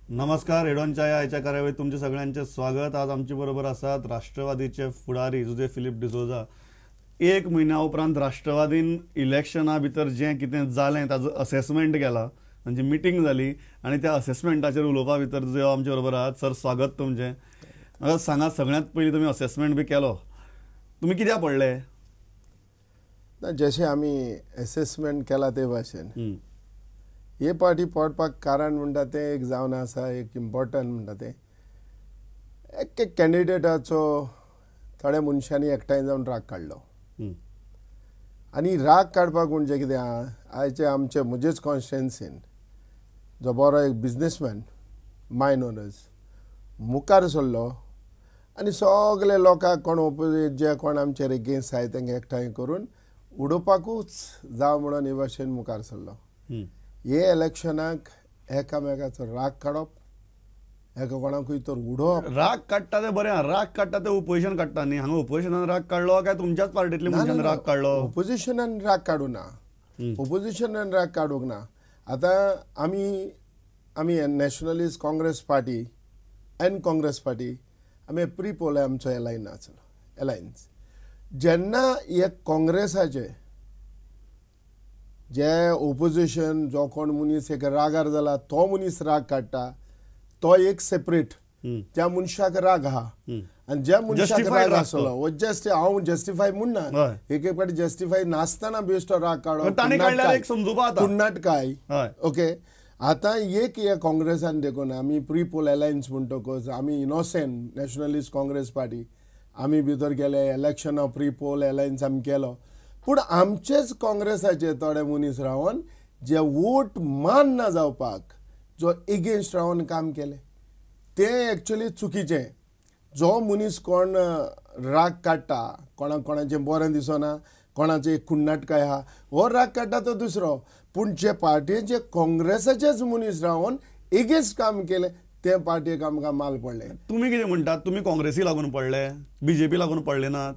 नमस्कार. एडॉनच्या ह्याच्या कार्यावळीत तुमचे सगळ्यांचे स्वागत. आज आमची बरोबर असतात राष्ट्रवादीचे फुडारी जुजे फिलिप डिसोजा. एक म्हयन्या उपरांत राष्ट्रवादीन इलेक्शना भितर जें कितें जालें ताजो असेसमेंट केला, म्हणजे मिटींग जाली आनी त्या असेसमेंटाचेर उलोवपा भितर जे आमचे बरोबर आहात. सर, स्वागत तुमचें. म्हाका सांगात, सगळ्यांत पयलीं तुमी असेसमेंट बी केलो, तुमी कित्याक पडले? जशें आमी असेसमेंट केला ते भाशेन हे पार्टी पडपाक कारण म्हणटा ते एक जावन आसा, एक इम्पॉर्टंट म्हणटा ते एक कॅन्डिडेटाचो थोड्या मनशांनी एकठांय जावन राग काडलो. आनी राग काडपाक म्हणजे कितें आहा, आयचे आमचे म्हजेच कॉन्स्टिट्युएन्सीन जो बरो एक बिझनेसमॅन मायन ओनर्स मुखार सरलो आनी सगळे लोकांक कोण ओपोजीट जे कोण आमचेर एगेन्स्ट आहाय तांकां एकठांय करून उडोवपाकूच जाव म्हणून हे भाशेन मुखार सरलो. हे इलेक्शनाक एकामेकाचो राग काडप, एका कोणाकूय तर उडोवप. राग काडटा ते बरें, राग काडटा ते ओपोजिशन काडटा न्ही. हांगा ओपोजिशनान राग काडलो काय तुमच्याच पार्टींतल्या मनशान राग काडलो? ओपोजिशनान राग काडूं ना, ओपोजिशनान राग काडूंक ना. आतां आमी nationalist Congress party end Congress party आमी प्री पोल आमचो अलायन्स. जेन्ना हे काँग्रेसाचे जे ओपोजिशन जो कोण मनीस एक रागार जाला तो मनीस राग काडटा, तो एक सेपरेट त्या मनशाक राग आहा. आनी ज्या मनशाक राग आसलो वो हांव जस्टिफाय म्हणना, एक पाटी जस्टिफाय नासतना बेश्टो राग काडप नाटकाय. ओके, आतां एक हे काँग्रेसान देखून आमी प्री पोल अलायन्स म्हणटकच आमी इनोसेंट नॅशनलिस्ट काँग्रेस पार्टी आमी भितर गेले, election of pre poll alliance आमी केलो. पूण आमचेच काँग्रेसाचे थोडे मनीस रावन जे वोट मान ना जावपाक जो एगेन्स्ट रावन काम केले ते एक्चुअली चुकीचें. जो मनीस कोण राग काडटा, कोणाचें बरें दिसना, कोणाचें एक कुण्णाटकाय आहा, हो राग काडटा तो दुसरो. पूण जे पार्टीचे काँग्रेसाचेच मनीस रावन एगेन्स्ट काम केलें ते पार्टीक आमकां माल पडले. तुमी कितें म्हणटात? तुमी काँग्रेसी लागून पडले, बीजेपी लागून पडले नात?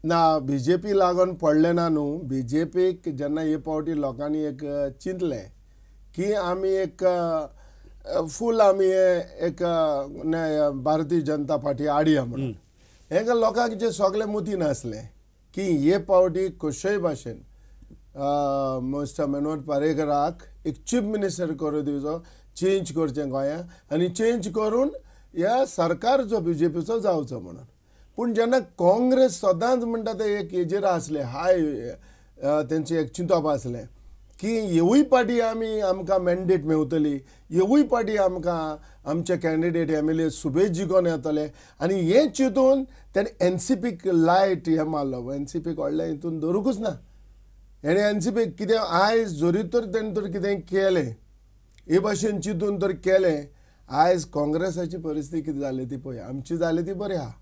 ना, बीजेपी लागून पडले ना न्हू. बीजेपीक जेन्ना हे पावटी लोकांनी एक चिंतलें की आमी एक फूल आमी एक भारतीय जनता पार्टी हाडया म्हणून, हेका लोकांक जे सगळे मती नासलें की हे पावटी कशेय भाशेन मिस्टर मनोहर पर्रीकराक एक चीफ मिनिस्टर करून दिवचो, चेंज करचें गोंयांत आनी चेंज करून ह्या सरकार जो बीजेपीचो जावचो म्हणून. पूण जेन्ना काँग्रेस सदांच म्हणटा ते एक हेजेर आसले, हाय तेंचे एक चिंतप आसलें की हेवूय पार्टी आमकां मॅन्डेट मेळटली, हेवूय पार्टी आमकां आमचे कॅन्डिडेट एमएलए सुबेज जिखोन येतले. आनी हें चिंतून तेणें एनसीपीक लायट हें मारलो. एनसीपीक व्हडलें हितून धरूंकच ना. हेणें एनसीपीक कितें आयज जरी तर तेणें तर कितें केलें, हे भाशेन चिंतून तर केलें. आयज काँग्रेसाची परिस्थिती कितें जाली ती पळय. आमची जाली ती बरी आहा,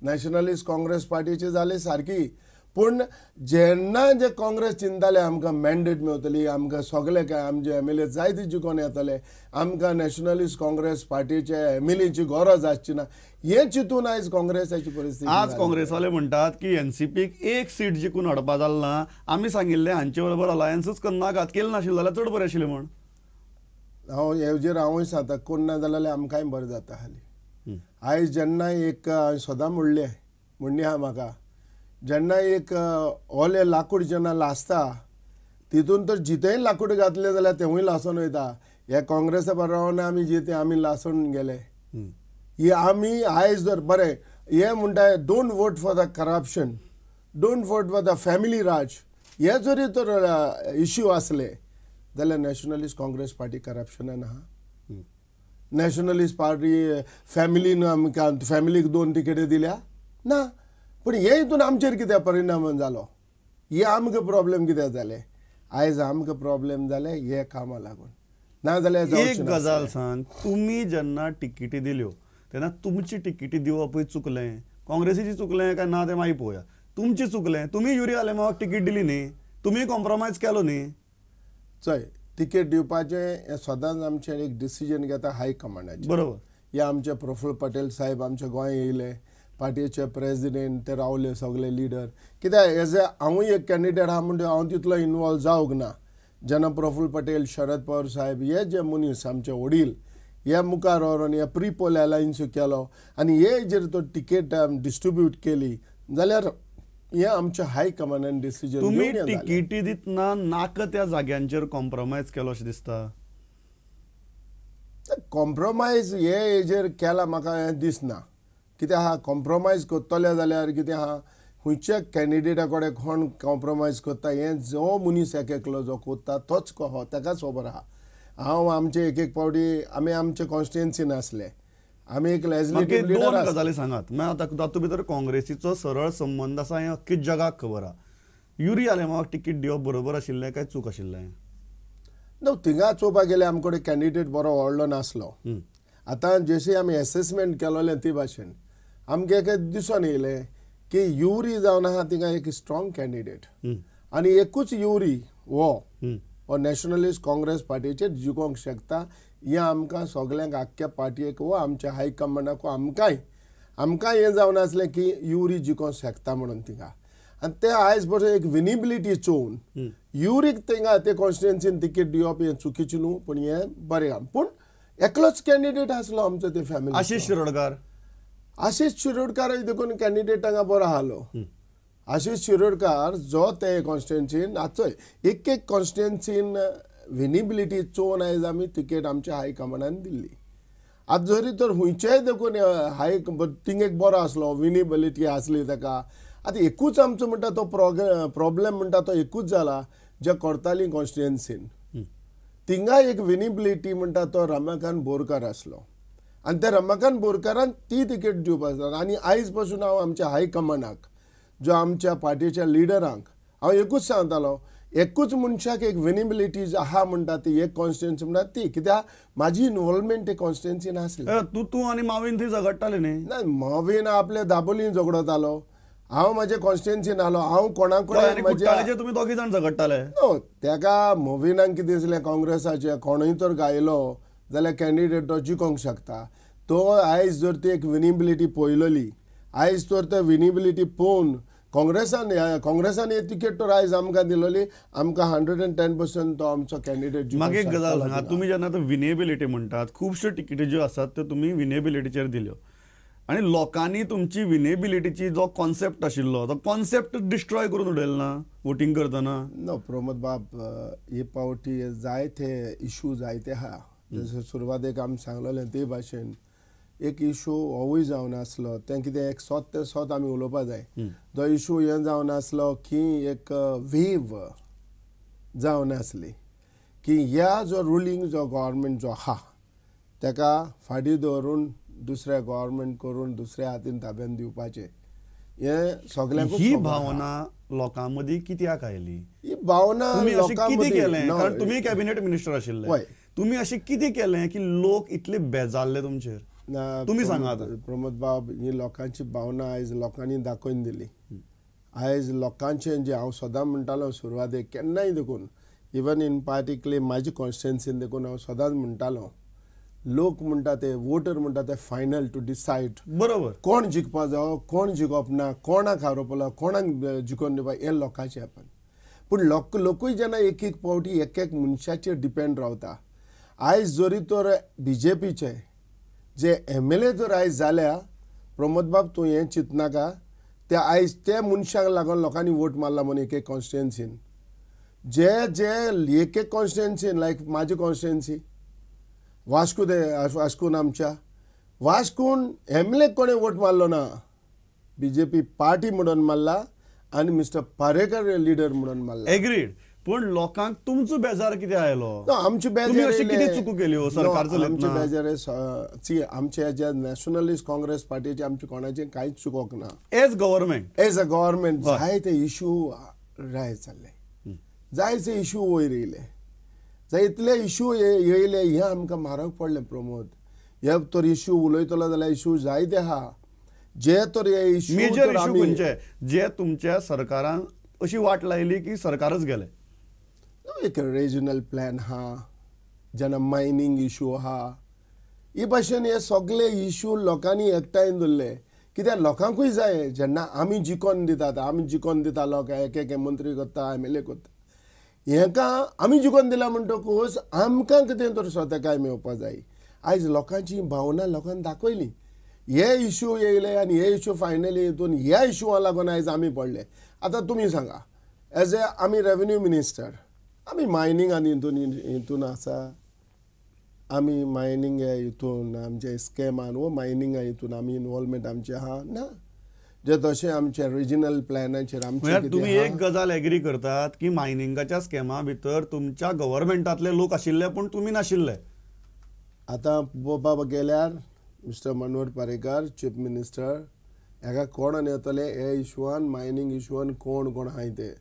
नॅशनलिस्ट काँग्रेस पार्टीची जाली सारकी. पूण जेन्ना जे काँग्रेस चिंताले आमकां मॅन्डेट मेळटली, आमकां सगळे काय आमचे एमएलए जायते जिखोन येतले, आमकां नॅशनलिस्ट काँग्रेस पार्टीचे एमएलएची गरज आसची ना, हें चिंतून आयज काँग्रेसाची परिस्थिती. आज काँग्रेसवाले म्हणटात की एनसीपीक एक सीट जिखून हाडपा जालें ना. आमी सांगिल्लें हांचे बरोबर अलायन्सूच करनाकात, केलें नाशिल्लें जाल्यार चड बरें आशिल्लें म्हण. हेजेर हांवूय सांगता, कोण ना जाल्यार आमकांय बरें जाता. हाली आयज जेन्ना एक सदां म्हणली आहा म्हाका, जेन्ना एक ओलें लाकूड जेन्ना लासता तितून तर जितेंय लाकूड घातलें जाल्यार तेवूय लासून वयता. हे काँग्रेसा बरोबर आमी जिते आमी लासून गेले. ही आमी आयज जर बरें हे म्हणटा don't vote for the corruption, don't vote for the family raj, हे जरी तर इश्यू आसले जाल्यार नॅशनलिस्ट काँग्रेस पार्टी करप्शनान आहा. नॅशनलिस्ट पार्टी फॅमिलीन आमकां फॅमिलीक 2 तिकेटी दिल्या ना. पूण हे हितून आमचेर कितें परिणाम जालो, हे आमकां प्रॉब्लेम कितें जाले? आयज आमकां प्रॉब्लेम जाले हे कामां लागून. ना जाल्यार एक गजाल सांग, तुमी जेन्ना टिकेटी दिल्यो तेन्ना तुमची टिकेटी दिवपूय चुकलें, काँग्रेसीची चुकलें काय ना तें मागीर पळोवया. तुमची चुकलें, तुमी युरिया आलेमाक टिकेट दिली न्ही, तुमी कॉम्प्रोमायज केलो न्ही. चय तिकेट दिवपाचें हें सदांच आमचें एक डिसिजन घेता हाय कमांडाचें. बरोबर. हे आमचे प्रफुल्ल पटेल साहेब आमचे गोंय येयले, पार्टीचे प्रेसिडेंट ते रावले सगळे लिडर. कित्याक एज ए हांवूय एक कॅन्डिडेट आहा म्हणटा हांव तितलो इनवॉल्व जावंक ना. जेन्ना प्रफुल्ल पटेल, शरद पवार साहेब हे जे मनीस आमचे वडील ह्या मुखार व्हरून ह्या प्रिपोल एलायन्स केलो आनी हे जर तो टिकेट डिस्ट्रीब्यूट केली जाल्यार हे आमच्या हाय कमांडान डिसिजन तुम्ही तिकीटी दितना नाका त्या जाग्यांचेर कॉम्प्रोमायज केलो अशें दिसता. कॉम्प्रोमायज हे हेजेर केला म्हाका हें दिसना. कित्याक हा कॉम्प्रोमायज करतले जाल्यार कितें आहा खंयच्या कॅन्डिडेटा कडेन कोण कॉम्प्रोमायज करता हें जो मनीस एक एकलो जो करता तोच कहो ताकाच खबर आहा. हांव आमचे एक फावटी आमी आमचे कॉन्स्टिट्युएन्सीन आसले, आमी एक लेजिस्लेटिव्ह दोन लिडर गजाली सांगात. तातूंत भितर काँग्रेसीचो सरळ संबंध आसा हें अख्खी जगाक खबर आहा. युरी आलेमाक तिकीट दिवप बरोबर आशिल्लें काय चूक आशिल्लें? नो थिंगा चोवपाक गेले आमचे कडेन कॅन्डिडेट बरो व्हडलो नासलो. आतां जशी आमी एसेसमेंट केलोलें ते भाशेन आमकां एक दिसून येयलें की युरी जावन आहा थिंगा एक स्ट्रॉंग कॅन्डिडेट आनी एकूच युरी हो नॅशनलिस्ट काँग्रेस पार्टीचेर जिखोवंक शकता. हें आमकां सगल्यांक आख्ख्या पार्टयेक व आमच्या हायकमांडाक आमकांय हें जावन आसलें की युरी जिखोवंक शकता म्हणून थिंगा. आनी ते आयज बरो एक विनिबिलिटी चोवन युरीक थिंगा ते कॉन्स्टिट्युएन्सीन तिकीट दिवप हें चुकीचें न्हू, पूण हें बरें काम. पूण एकलोच कॅन्डिडेट आसलो आमचो ते फॅमिली. आशिष शिरोडकारूय देखून कॅन्डिडेट हांगा बरो आहालो. आशिष शिरोडकार जो ते कॉन्स्टिट्युएन्सीन चोय एक कॉन्स्टिट्युएन्सीन विनिबिलिटी चोवन आयज आमी तिकेट आमच्या हायकमांडान दिल्ली. आतां जरी तर खंयचेय देखून थिंग एक बरो आसलो विनिबिलिटी आसली ताका. आतां एकूच आमचो म्हणटा तो प्रॉब्लेम म्हणटा तो एकूच जाला जे कोर्ताली कॉन्स्टिट्युएन्सीन थिंगा एक विनिबिलिटी म्हणटा तो रमाकांत बोरकार आसलो आनी त्या रमाकांत बोरकारान ती तिकेट दिवपाक जाय. आनी आयज पासून हांव आमच्या हायकमांडाक जो आमच्या पार्टीच्या लिडरांक हांव एकूच सांगतालो, एकूच मनशाक एक विनिबिलिटी आहा म्हणटा ती एक कॉन्स्टिट्युएन्सी म्हणटा ती. कित्याक म्हाजी इनवॉल्वमेंट ते कॉन्स्टिट्युएन्सीन आसली. तूं आनी मावीन थंय झगडटाले न्ही? ना, मावीन आपले दाबोलीन झगडतालो, हांव म्हाजे कॉन्स्टिट्युएन्सीन आलो. हांव कोणाक तुमी दोगी जाण झगडटाले? तेका मोविनाक कितें दिसलें काँग्रेसाचे कोणूय तर गायलो जाल्यार कॅन्डिडेट तो जिखोवंक शकता. तो आयज जर ती एक विनिबिलिटी पळयलोली, आयज तर ते विनिबिलिटी पळोवन काँग्रेसान हे तिकेट तर आयज आमकां दिलोली, आमकां 110% तो आमचो कॅन्डिडेट. म्हाका एक गजाल सांगा, तुमी जेन्ना विनेबिलिटी म्हणटात खुबश्यो तिकेटी ज्यो आसात त्यो तुमी विनेबिलिटीचेर दिल्यो आनी लोकांनी तुमची विनेबिलिटीची जो कॉन्सेप्ट आशिल्लो तो कॉन्सेप्ट डिस्ट्रॉय करून उडयलो ना वोटिंग करतना? नो प्रमोद बाब, हे पावटी जायते इशू जायते आहा. जशें सुरवातेक आमी सांगलेलें ते भाशेन एक इशू होवूय जावन आसलो. तें कितें एक सोत ते सोत आमी उलोवपा जाय. तो इशू हें जावन आसलो की एक वेव जावन आसली की ह्या जो रुलींग जो गव्हर्मेंट जो आहा ताका फाटीं दवरून दुसऱ्या गव्हर्मेंट करून दुसऱ्या हातीन ताब्यान दिवपाचें हें सगल्यांक. ही भावना लोकां मदीं कित्याक आयली? ही भावना लोकां कितें केलें? कारण तुमी कॅबिनेट मिनिस्टर आशिल्ले, तुमी अशें कितें केलें की लोक इतले बेजारले तुमचेर? तुमी सांगात. प्रमोद बाब, ही लोकांची भावना आयज लोकांनी दाखोवन दिली. आयज लोकांचें जें हांव सदां म्हणटालो सुरवातेक केन्नाय देखून इवन इन पार्टिकली म्हाजी कॉन्स्टिट्युएन्सीन देखून हांव सदांच म्हणटालो लोक म्हणटा ते वोटर म्हणटा ते फायनल टू डिसायड बरोबर कोण जिखपा जावो कोण जिखप ना, कोणाक हारोवपलो कोणाक जिखोवन दिवप हें लोकांचें आपण. पूण लोकूय जेन्ना एक एक पावटी एक मनशाचेर डिपेंड रावता. आयज जरी तर BJPचे जे MLA जर आयज जाल्या, प्रमोद बाब तूं हें चिंतनाका, ते आयज त्या मनशाक लागून लोकांनी वोट मारला म्हणून एक कॉन्स्टिट्युएन्सीन. जे एक कॉन्स्टिट्युएन्सीन लायक म्हाजी कॉन्स्टिट्युएन्सी वास्कून आमच्या वास्कून MLA कोणें वोट मारलो ना. BJP पार्टी म्हणून मारला आनी मिस्टर पारेकर लिडर म्हणून मारला. एग्रीड. पूण लोकांक तुमचो बेजार कितें आयलो? आमची बेजार कितें चुको केल्यो सरकार चलयतना? आमचे बेजार आमचे जे नॅशनलिस्ट काँग्रेस पार्टीचे आमचे कोणाचें कांयच चुकोवंक ना. एज गव्हर्मेंट जायते इशू रायज जाल्ले, जायते इशू वयर येयले, जायतले इशू येयले. हे आमकां म्हारग पडलें प्रमोद. हे तर इशू उलयतलो जाल्यार इशू जायते आहा. जे तर हे इशू मेजर इशू खंयचे जे तुमच्या सरकारान अशी वाट लायली की सरकारच गेले? एक रिजनल प्लॅन आहा, जेन्ना मायनींग इशू आहा, ही भाशेन हे सगळे इशू लोकांनी एकठांय धरले. कित्याक लोकांकूय जाय जेन्ना आमी जिखोवन दितात, आमी जिखोवन दिता लोक एक मंत्री करता MLA करता, हेका आमी जिखोवन दिला म्हणटकूच आमकां कितें तर स्वताकाय मेळपा जाय. आयज लोकांची भावना लोकांनी दाखयली. हे इश्यू येयले आनी हे इश्यू फायनली हितून ह्या इश्यूवा लागून आयज आमी पडले. आतां तुमी सांगा, एज ए आमी रेव्हेन्यू मिनिस्टर, आमी मायनींग आनी हितून आसा, आमी मायनींग हितून आमचे स्कॅमान वो मायनींगा हितून आमी इनवॉल्वमेंट आमचे आहा ना. जे तशें आमचे रिजनल प्लॅनाचेर आमचे तुम्ही एक गजाल एग्री करतात की मायनिंगाच्या स्कॅमा भितर तुमच्या गव्हर्नमेंटातले लोक आशिल्ले पण तुम्ही नाशिल्ले. आतां पळोवपाक गेल्यार mister Manohar Parrikar chief minister, हेका कोण येतले हे इश्यूआन मायनींग इश्यूआन कोण कोण आहाय ते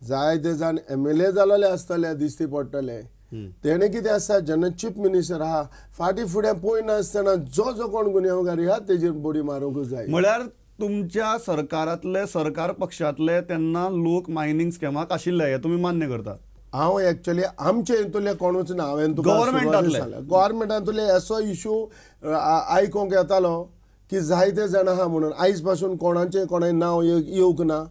जायते जाण MLA जालोले आसतले दिसती पडटले. तेणे कितें आसा जेन्ना चीफ मिनिस्टर आहा फाटीं फुडें पळय नासतना जो जो कोण गुन्हेगारी आहा तेजेर बोडी मारूंकूच जाय. म्हळ्यार तुमच्या सरकारातले सरकार पक्षातले तेन्ना लोक मायनिंग स्कॅमाक आशिल्ले हे तुम्ही मान्य करतात. हांव एक्चुअली आमचे हितूंतले कोणूच ना. हांवें गव्हर्मेंटांतले असो इश्यू आयकूंक येतालो की जायते जाण आहा म्हणून आयज पासून कोणाचें कोणाय नांव येवंक ना.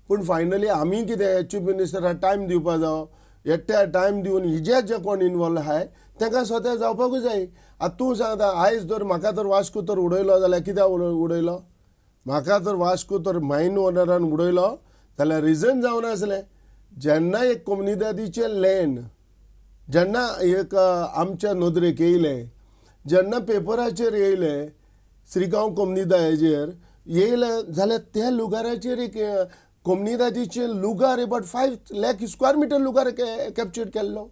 पूण फायनली आमी कितें चीफ मिनिस्टराक टायम दिवपा जावो, एकट्या टायम दिवन हिजे जे कोण इनवॉल्व आहाय तांकां स्वता जावपाकूच जाय. आतां तूं सांगता आयज जर म्हाका तर वास्को तर उडयलो जाल्यार कित्याक उडयलो? म्हाका तर वास्को तर मायन ओनरान उडयलो जाल्यार रिजन जावन आसलें जेन्ना एक कम्युनिटीचे लँड जेन्ना एक आमच्या नदरेक येयले, जेन्ना पेपराचेर येयले श्रीगांव कम्युनिटी हेजेर येयले जाल्यार त्या लुगाराचेर एक कम्युनिटीचे लुगार अबाउट 5 लाख स्क्वेअर मिटर लुगार कॅप्चर केल्लो.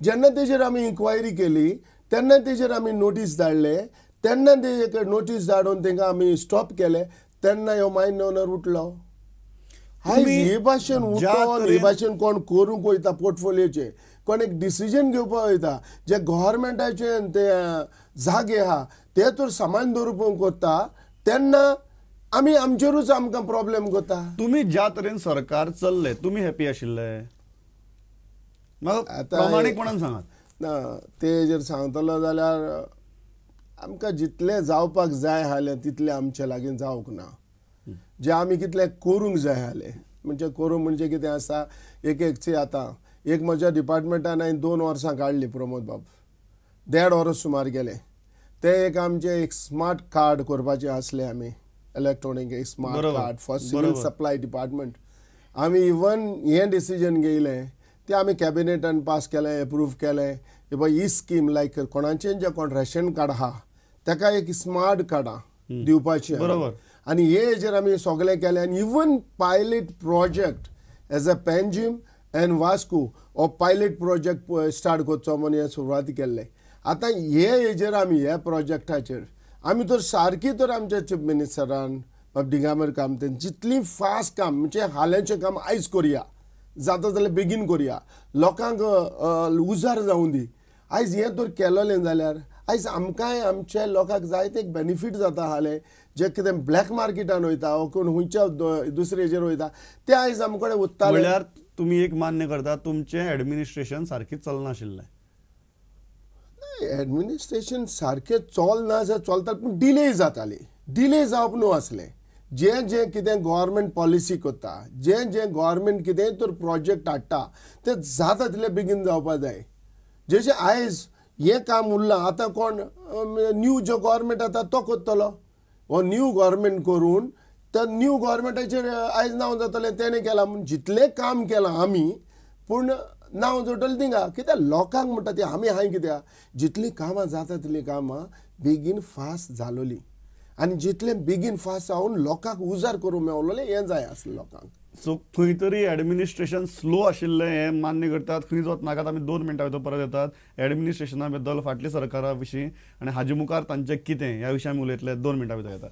जेन्ना तेजेर आमी इन्क्वायरी केली तेन्ना तेजेर आमी नोटीस धाडले, तेन्ना ते नोटीस धाडून तांकां आमी स्टॉप केले, तेन्ना ह्यो मायन ओनर उठलो. आयज हे भाशेन उठोन हे भाशेन कोण करूंक वयता पोर्टफोलियोचे, कोण एक डिसिजन घेवपाक वयता जे गव्हर्मेंटाचे ते जागे आहा ते तर सामान दवरपाक कोत्ता तेन्ना आमी आमचेरूच आमकां प्रॉब्लेम कोता. तुम्ही ज्या तरेन सरकार चल्ले तुम्ही हॅपी आशिल्ले? म्हाका प्रामाणीकपणान सांगात. ना ते जर सांगतलो जाल्यार आमकां जितले जावपाक जाय आसले तितले आमचे लागीं जावंक ना. जे आमी कितले करूंक जाय आसले म्हणजे करूंक म्हणजे कितें आसा, एक आतां एक म्हज्या डिपार्टमेंटान हांवें 2 वर्सां काडली प्रमोद बाब, 1.5 वर्स सुमार गेले. ते एक आमचे एक स्मार्ट कार्ड करपाचें आसलें आमी, इलेक्ट्रॉनीक एक smart card for civil supply department. आमी इवन हें डिसिजन घेयलें ते आमी कॅबिनेटान पास केलें, एप्रूव केलें की बाय ही स्कीम लायक कोणाचें जे कोण रेशन कार्ड आहा ताका एक स्मार्ट कार्डां दिवपाची. बरोबर. आनी हे हेजेर आमी सगळें केलें आनी even pilot project as a Panjim end Vasco हो पायलट प्रोजेक्ट स्टार्ट करचो म्हणून हे सुरवात केल्ले. आतां हे हेजेर आमी ह्या प्रोजेक्टाचेर आमी तर सारकी तर आमच्या चीफ मिनिस्टरान दिगांबर कामतेन जितली फास्ट काम म्हणजे हाल्याचें काम आयज करया, जाता जाल्यार बेगीन करया, लोकांक उजार जावं दी. आयज हें तर केलोलें जाल्यार आयज आमकांय आमच्या लोकांक जायते एक बेनिफीट जाता आसलें जे कितें ब्लॅक मार्केटान वयता वा कोण खंयच्या दुसरे हेजेर वयता ते आयज आमचे कडेन उत्ताले. म्हळ्यार तुम्ही एक मान्य करता तुमचें एडमिनिस्ट्रेशन सारकें चलनाशिल्लें? एडमिनिस्ट्रेशन सारकें चलना चलता पूण डिले जाताली. डिले जावप न्हू आसलें. जें कितें गव्हर्मेंट पॉलिसी करता, जें गव्हर्मेंट कितेंय तर प्रोजेक्ट हाडटा ते जाता तितले बेगीन जावपाक जाय. जशें आयज हें काम उरलां आतां कोण न्यू जो गव्हर्मेंट आतां तो करतलो, हो न्यू गव्हर्मेंट करून त्या न्यू गव्हर्मेंटाचेर आयज नांव जातलें तेणें केलां म्हणून जितलें काम केलां आमी पूण नांव जोडटलें थिंगा कित्याक लोकांक म्हणटा ती आमी हाय कित्याक जितलीं कामां जाता तितलीं कामां बेगीन फास्ट जालोलीं आनी जितलें बेगीन फास्ट जावन लोकांक उजार करूंक मेळलोलें हें जाय आसलें लोकांक. सो खंय तरी एडमिनिस्ट्रेशन स्लो आशिल्लें हें मान्य करतात. खंय वच नाकात आमी 2 मिनटां भितर परत येतात. एडमिनिस्ट्रेशना बद्दल फाटल्या सरकारा विशीं आनी हाजे मुखार तांचें कितें ह्या विशीं आमी उलयतले 2 मिनटां भितर येतात.